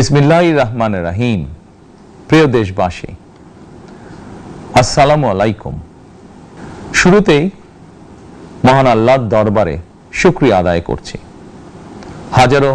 বিসমিল্লাহির রহমানির রহিম। প্রিয় দেশবাসী, আসসালামু আলাইকুম। শুরুতেই মহান আল্লাহর দরবারে শুকরিয়া আদায় করছি। হাজারো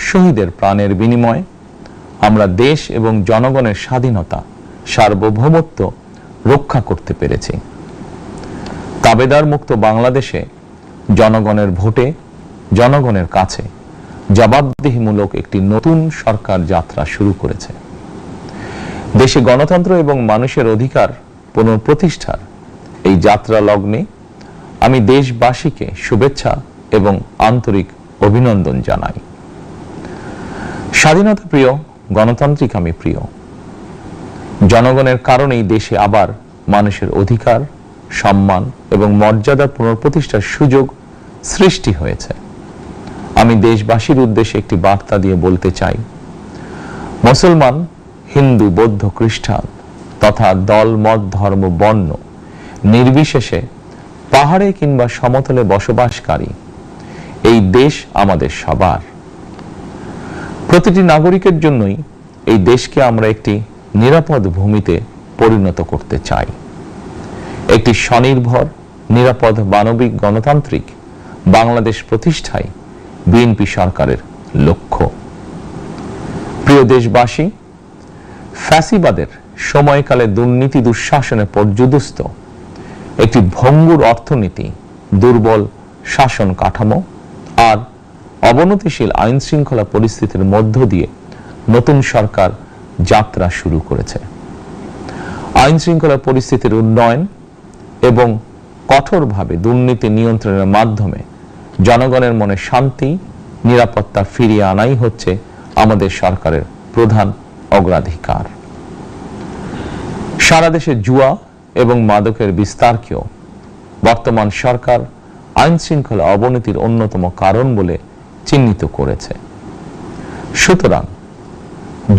শহীদের প্রাণের বিনিময়ে আমরা দেশ এবং জনগণের স্বাধীনতা, সার্বভৌমত্ব রক্ষা করতে পেরেছি। তাবেদার মুক্ত বাংলাদেশে জনগণের ভোটে জনগণের কাছে জবাবদিহিমূলক একটি নতুন সরকার যাত্রা শুরু করেছে। দেশে গণতন্ত্র এবং মানুষের অধিকার পুনঃপ্রতিষ্ঠার এই যাত্রা লগ্নে আমি দেশবাসীকে শুভেচ্ছা এবং আন্তরিক অভিনন্দন জানাই। স্বাধীনতা প্রিয়, গণতান্ত্রিক আমি প্রিয়। জনগণের কারণেই দেশে আবার মানুষের অধিকার, সম্মান এবং মর্যাদা পুনঃপ্রতিষ্ঠার সুযোগ সৃষ্টি হয়েছে। আমি দেশবাসীর উদ্দেশ্যে একটি বার্তা দিয়ে বলতে চাই, মুসলমান, হিন্দু, বৌদ্ধ, খ্রিস্টান তথা দল, মত, ধর্ম, বর্ণ নির্বিশেষে পাহাড়ে কিংবা সমতলে বসবাসকারী এই দেশ আমাদের সবার। প্রতিটি নাগরিকের জন্যই এই দেশকে আমরা একটি নিরাপদ ভূমিতে পরিণত করতে চাই। একটি স্বনির্ভর, নিরাপদ, মানবিক, গণতান্ত্রিক বাংলাদেশ প্রতিষ্ঠায় বিএনপি সরকারের লক্ষ্য। প্রিয় দেশবাসী, ফ্যাসিবাদের সময়কালে দুর্নীতি, দুঃশাসনে পর্যুদস্ত একটি ভঙ্গুর অর্থনীতি, দুর্বল শাসন কাঠামো আর অবনতিশীল আইন শৃঙ্খলা পরিস্থিতির মধ্য দিয়ে নতুন সরকার যাত্রা শুরু করেছে। আইন শৃঙ্খলা পরিস্থিতির উন্নয়ন এবং কঠোরভাবে দুর্নীতি নিয়ন্ত্রণের মাধ্যমে জনগণের মনে শান্তি, নিরাপত্তা ফিরিয়ে আনাই হচ্ছে আমাদের সরকারের প্রধান অগ্রাধিকার। সারা দেশে জুয়া এবং মাদকের বিস্তারকেও বর্তমান সরকার আইন শৃঙ্খলা অবনতির অন্যতম কারণ বলে চিহ্নিত করেছে। সুতরাং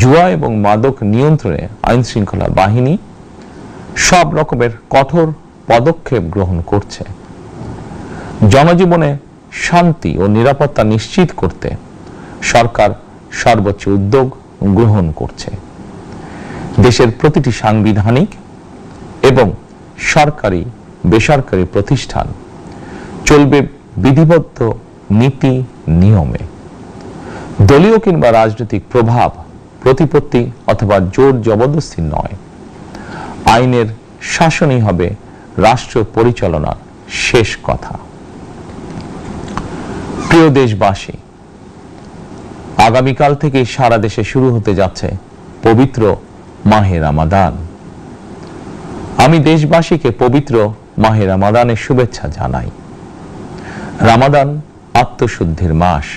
জুয়া এবং মাদক নিয়ন্ত্রণে আইন শৃঙ্খলা বাহিনী সব রকমের কঠোর পদক্ষেপ গ্রহণ করছে। জনজীবনে শান্তি ও নিরাপত্তা নিশ্চিত করতে সরকার সর্বোচ্চ উদ্যোগ গ্রহণ করছে। দেশের প্রতিটি সাংবিধানিক এবং সরকারি, বেসরকারি প্রতিষ্ঠান চলবে বিধিবদ্ধ নীতি নিয়মে। দলীয় কিংবা রাজনৈতিক প্রভাব, প্রতিপত্তি অথবা জোর জবরদস্তি নয়। আইনের শাসনই হবে রাষ্ট্র পরিচালনার শেষ কথা। প্রিয় দেশবাসী, আগামীকাল থেকে সারা দেশে শুরু হতে যাচ্ছে পবিত্র মাহে রমাদান। আমি দেশবাসীকে পবিত্র মাহে রমাদানের শুভেচ্ছা জানাই। রমাদান আত্মশুদ্ধির মাস।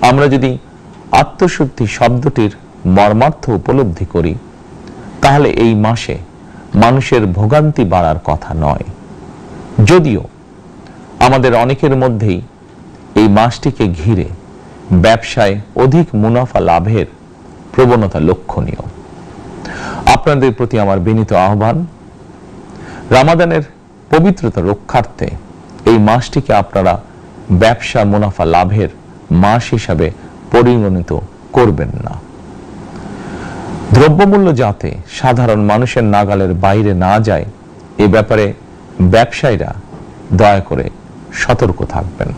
আমরা যদি আত্মশুদ্ধি শব্দটির মর্মার্থ উপলব্ধি করি, তাহলে এই মাসে মানুষের ভোগান্তি বাড়ার কথা নয়। যদিও আমাদের অনেকের মধ্যেই এই মাসটিকে ঘিরে ব্যবসায় অধিক মুনাফা লাভের প্রবণতা লক্ষণীয়। আপনাদের প্রতি আমার বিনীত আহ্বান, রমাদানের পবিত্রতা রক্ষার্থে এই মাসটিকে আপনারা ব্যবসা মুনাফা লাভের মাস হিসাবে পরিগণিত করবেন না। দ্রব্যমূল্য যাতে সাধারণ মানুষের নাগালের বাইরে না যায়, এ ব্যাপারে ব্যবসায়ীরা দয়া করে সতর্ক থাকবেন।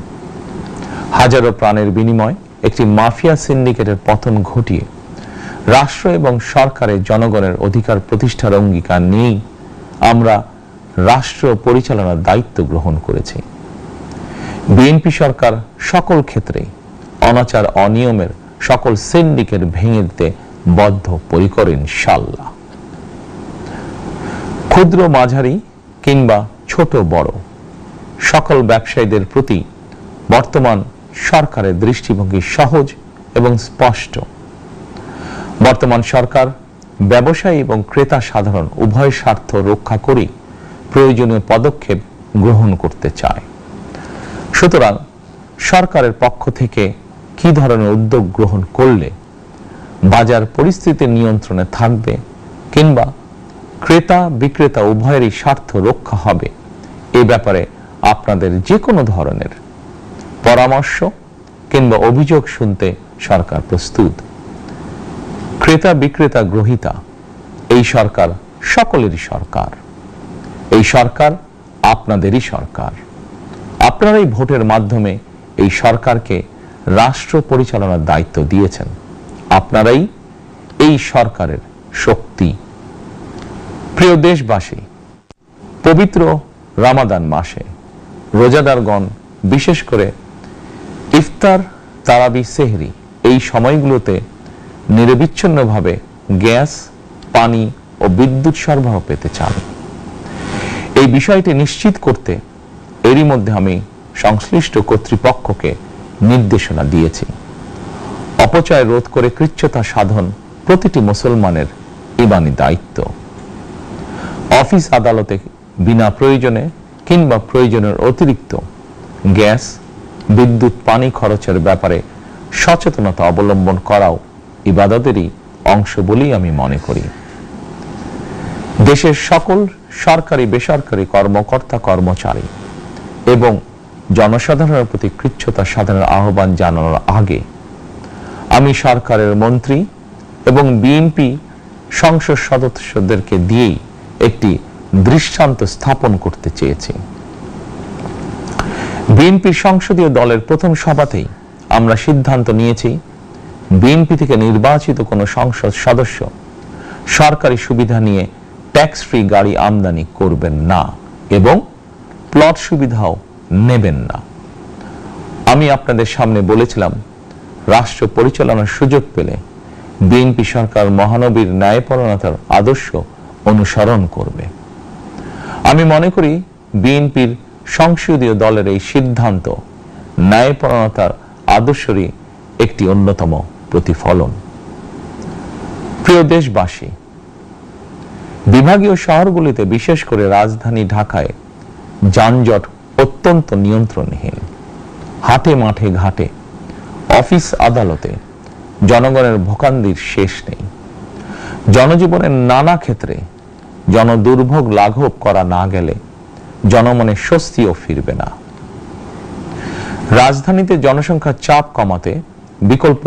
হাজারো প্রাণের বিনিময়ে একটি মাফিয়া সিন্ডিকেটের পতন ঘটিয়ে রাষ্ট্র এবং সরকারের জনগণের অধিকার প্রতিষ্ঠার অঙ্গীকার নিয়েই আমরা রাষ্ট্র পরিচালনার দায়িত্ব গ্রহণ করেছি। বিএনপি সরকার সকল ক্ষেত্রে অনাচার, অনিয়মের সকল সিন্ডিকেট ভেঙে দিতে বদ্ধপরিকর ইনশাআল্লাহ। ক্ষুদ্র, মাঝারি কিংবা ছোট বড় সকল ব্যবসায়ীদের প্রতি বর্তমান সরকারের দৃষ্টিভঙ্গি সহজ এবং স্পষ্ট। বর্তমান সরকার ব্যবসায়ী এবং ক্রেতা সাধারণ উভয় স্বার্থ রক্ষা করে প্রয়োজনীয় পদক্ষেপ গ্রহণ করতে চায়। সুতরাং সরকারের পক্ষ থেকে কি ধরনের উদ্যোগ গ্রহণ করলে বাজার পরিস্থিতি নিয়ন্ত্রণে থাকবে কিংবা ক্রেতা বিক্রেতা উভয়েরই স্বার্থ রক্ষা হবে, এ ব্যাপারে আপনাদের যে কোনো ধরনের পরামর্শ কিংবা অভিযোগ শুনতে সরকার প্রস্তুত। ক্রেতা বিক্রেতা গ্রহীতা, এই সরকার সকলেরই সরকার। এই সরকার আপনাদেরই সরকার। আপনারাই ভোটের মাধ্যমে এই সরকারকে রাষ্ট্র পরিচালনার দায়িত্ব দিয়েছেন। আপনারাই এই সরকারের শক্তি। প্রিয় দেশবাসী, পবিত্র রমাদান মাসে রোজাদারগণ বিশেষ করে ইফতার, তারাবি, সেহরি এই সময়গুলোতে নিরবিচ্ছিন্নভাবে গ্যাস, পানি ও বিদ্যুৎ সরবরাহ পেতে চান। এই বিষয়টি নিশ্চিত করতে এরই মধ্যে আমি সংশ্লিষ্ট কর্তৃপক্ষকে নির্দেশনা দিয়েছি। অপচয় রোধ করে কৃচ্ছতা সাধন প্রতিটি মুসলমানের ঈমানি দায়িত্ব। অফিস আদালতে বিনা প্রয়োজনে কিংবা প্রয়োজনের অতিরিক্ত গ্যাস, বিদ্যুৎ, পানি খরচের ব্যাপারে সচেতনতা অবলম্বন করাও ইবাদতেরই অংশ বলেই আমি মনে করি। দেশের সকল সরকারি বেসরকারি কর্মকর্তা কর্মচারী এবং জনসাধারণের প্রতি কৃচ্ছতা সাধনের আহ্বান জানানোর আগে আমি সরকারের মন্ত্রী এবং বিএনপি সংসদ সদস্যদেরকে দিয়েই একটি দৃষ্টান্ত স্থাপন করতে চেয়েছি। বিএনপির সংসদীয় দলের প্রথম সভাতেই আমরা সিদ্ধান্ত নিয়েছি, বিএনপি থেকে নির্বাচিত কোনো সংসদ সদস্য সরকারি সুবিধা নিয়ে ট্যাক্স ফ্রি গাড়ি আমদানি করবেন না এবং প্লট সুবিধাও নেবেন না। আমি আপনাদের সামনে বলেছিলাম, রাষ্ট্র পরিচালনার সুযোগ পেলে বিএনপি সরকার মহানবীর ন্যায়পরায়ণতার আদর্শ অনুসরণ করবে। আমি মনে করি বিএনপির সংসদীয় দলের এই সিদ্ধান্ত ন্যায়পরায়ণতার আদর্শেরই একটি অন্যতম প্রতিফলন। প্রিয় দেশবাসী, বিভাগীয় শহরগুলিতে বিশেষ করে রাজধানী ঢাকায় যানজট অত্যন্ত নিয়ন্ত্রণহীন। হাটে মাঠে ঘাটে, অফিস আদালতে জনগণের ভোগান্তির শেষ নেই। জনজীবনের নানা ক্ষেত্রে জনদুর্ভোগ লাঘব করা না গেলে জনমনে স্বস্তিও ফিরবে না। রাজধানীতে জনসংখ্যার চাপ কমাতে বিকল্প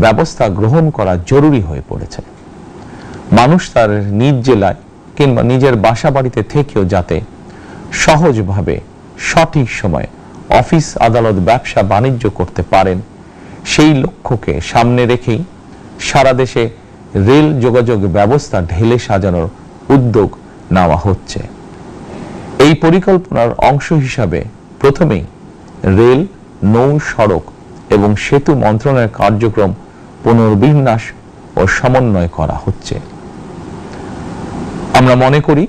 ব্যবস্থা গ্রহণ করা জরুরি হয়ে পড়েছে। মানুষ তার নিজ জেলায় কিংবা নিজের বাসা বাড়িতে থেকেও যাতে সহজভাবে সঠিক সময়ে অফিস, আদালত, ব্যবসা বাণিজ্য করতে পারেন, সেই লক্ষ্যকে সামনে রেখেই সারা দেশে রেল যোগাযোগ ব্যবস্থা ঢেলে সাজানোর উদ্যোগ নেওয়া হচ্ছে। এই পরিকল্পনার অংশ হিসাবে প্রথমেই রেল, নৌ, সড়ক এবং সেতু মন্ত্রণালয়ের কার্যক্রম পুনর্বিন্যাস ও সমন্বয় করা হচ্ছে। আমরা মনে করি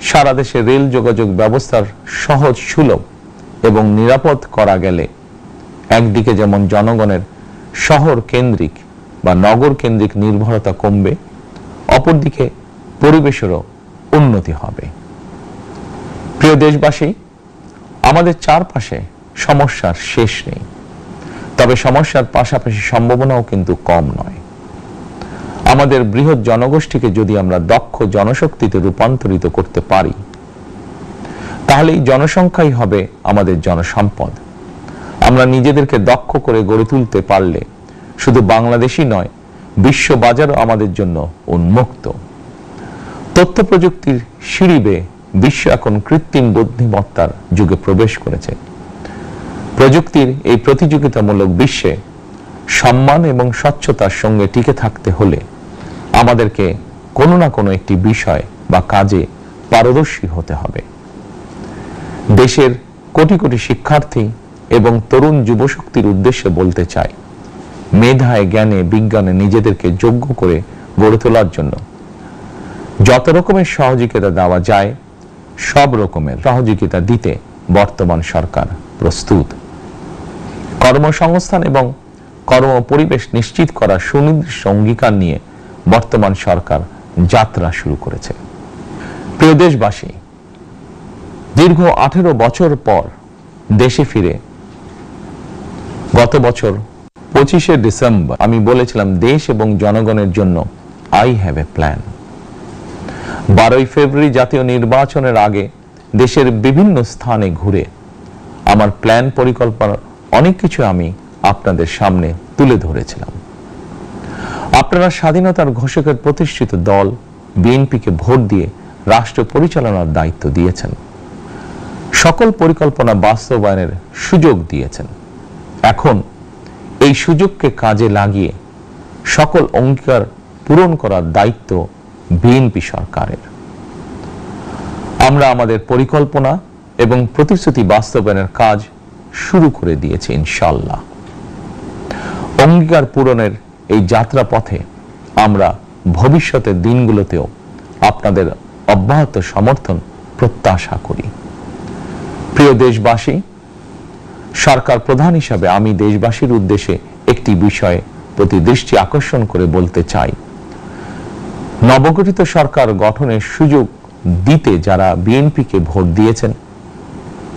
সারা দেশে রেল যোগাযোগ ব্যবস্থার সহজ, সুলভ এবং নিরাপদ করা গেলে একদিকে যেমন জনগণের শহর কেন্দ্রিক বা নগর কেন্দ্রিক নির্ভরতা কমবে, অপরদিকে পরিবেশেরও উন্নতি হবে। প্রিয় দেশবাসী, আমাদের চারপাশে সমস্যার শেষ নেই, তবে সমস্যার পাশাপাশি সম্ভাবনাও কিন্তু কম নয়। আমাদের বৃহৎ জনগোষ্ঠীকে যদি আমরা দক্ষ জনশক্তিতে রূপান্তরিত করতে পারি, তাহলে এই জনসংখ্যাই হবে আমাদের জনসম্পদ। আমরা নিজেদেরকে দক্ষ করে গড়ে তুলতে পারলে শুধু বাংলাদেশই নয়, বিশ্ব বাজারও আমাদের জন্য উন্মুক্ত। তথ্য প্রযুক্তির সিঁড়ি বেয়ে বিশ্ব এখন কৃত্রিম বুদ্ধিমত্তার যুগে প্রবেশ করেছে। প্রযুক্তির এই প্রতিযোগিতামূলক বিশ্বে সম্মান এবং স্বচ্ছতার সঙ্গে টিকে থাকতে হলে আমাদেরকে কোনো না কোনো একটি বিষয় বা কাজে পারদর্শী হতে হবে। দেশের কোটি কোটি শিক্ষার্থী এবং তরুণ যুবশক্তির উদ্দেশ্যে বলতে চাই, মেধায়, জ্ঞানে, বিজ্ঞানে নিজেদেরকে যোগ্য করে গড়ে তোলার জন্য যত রকমের সহযোগিতা দেওয়া যায়, সব রকমের সহযোগিতা দিতে বর্তমান সরকার প্রস্তুত। কর্মসংস্থান এবং কর্ম পরিবেশ নিশ্চিত করার সুনির্দিষ্ট অঙ্গীকার নিয়ে বর্তমান সরকার যাত্রা শুরু করেছে। প্রিয় দেশবাসী, দীর্ঘ 18 বছর পর দেশে ফিরে গত বছর 25শে ডিসেম্বর আমি বলেছিলাম, দেশ এবং জনগণের জন্য আই হ্যাভ এ প্ল্যান। 12ই ফেব্রুয়ারি জাতীয় নির্বাচনের আগে দেশের বিভিন্ন স্থানে ঘুরে আমার প্ল্যান, পরিকল্পনার অনেক কিছু আমি আপনাদের সামনে তুলে ধরেছিলাম। আপনারা স্বাধীনতার ঘোষকের প্রতিষ্ঠিত দল বিএনপিকে ভোট দিয়ে রাষ্ট্র পরিচালনার দায়িত্ব দিয়েছেন, সকল পরিকল্পনা বাস্তবায়নের সুযোগ দিয়েছেন। এখন এই সুযোগকে কাজে লাগিয়ে সকল অঙ্গীকার পূরণ করার দায়িত্ব বিএনপি সরকারের। আমরা আমাদের পরিকল্পনা এবং প্রতিশ্রুতি বাস্তবায়নের কাজ শুরু করে দিয়েছি ইনশাআল্লাহ। অঙ্গীকার পূরণের এই যাত্রা পথে আমরা ভবিষ্যতের দিনগুলোতেও আপনাদের অব্যাহত সমর্থন প্রত্যাশা করি। প্রিয় দেশবাসী, সরকার প্রধান হিসাবে আমি দেশবাসীর উদ্দেশ্যে একটি বিষয়ে প্রতি দৃষ্টি আকর্ষণ করে বলতে চাই। নবগঠিত সরকার গঠনের সুযোগ দিতে যারা বিএনপিকে ভোট দিয়েছেন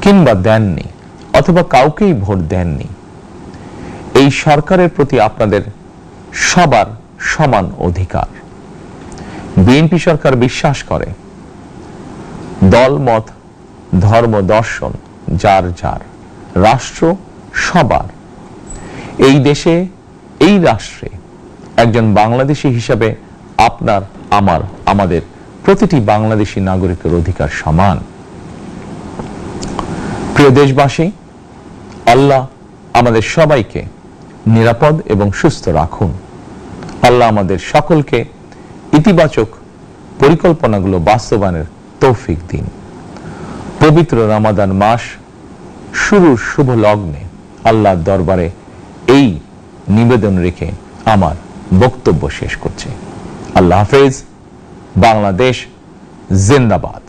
কিংবা দেননি অথবা কাউকেই ভোট দেননি, এই সরকারের প্রতি আপনাদের সবার সমান অধিকার। বিএনপি সরকার বিশ্বাস করে দল মত ধর্ম দর্শন যার যার, রাষ্ট্র সবার। এই দেশে এই রাষ্ট্রে একজন বাংলাদেশী হিসাবে আপনার আমার আমাদের প্রতিটি বাংলাদেশী নাগরিকের অধিকার সমান। প্রিয় দেশবাসী, আল্লাহ আমাদের সবাইকে নিরাপদ এবং সুস্থ রাখুন। আল্লাহ আমাদের সকলকে ইতিবাচক পরিকল্পনাগুলো বাস্তবায়নের তৌফিক দিন। পবিত্র রমাদান মাস শুরুর শুভ লগ্নে আল্লাহর দরবারে এই নিবেদন রেখে আমার বক্তব্য শেষ করছি। আল্লাহ হাফেজ। বাংলাদেশ জিন্দাবাদ।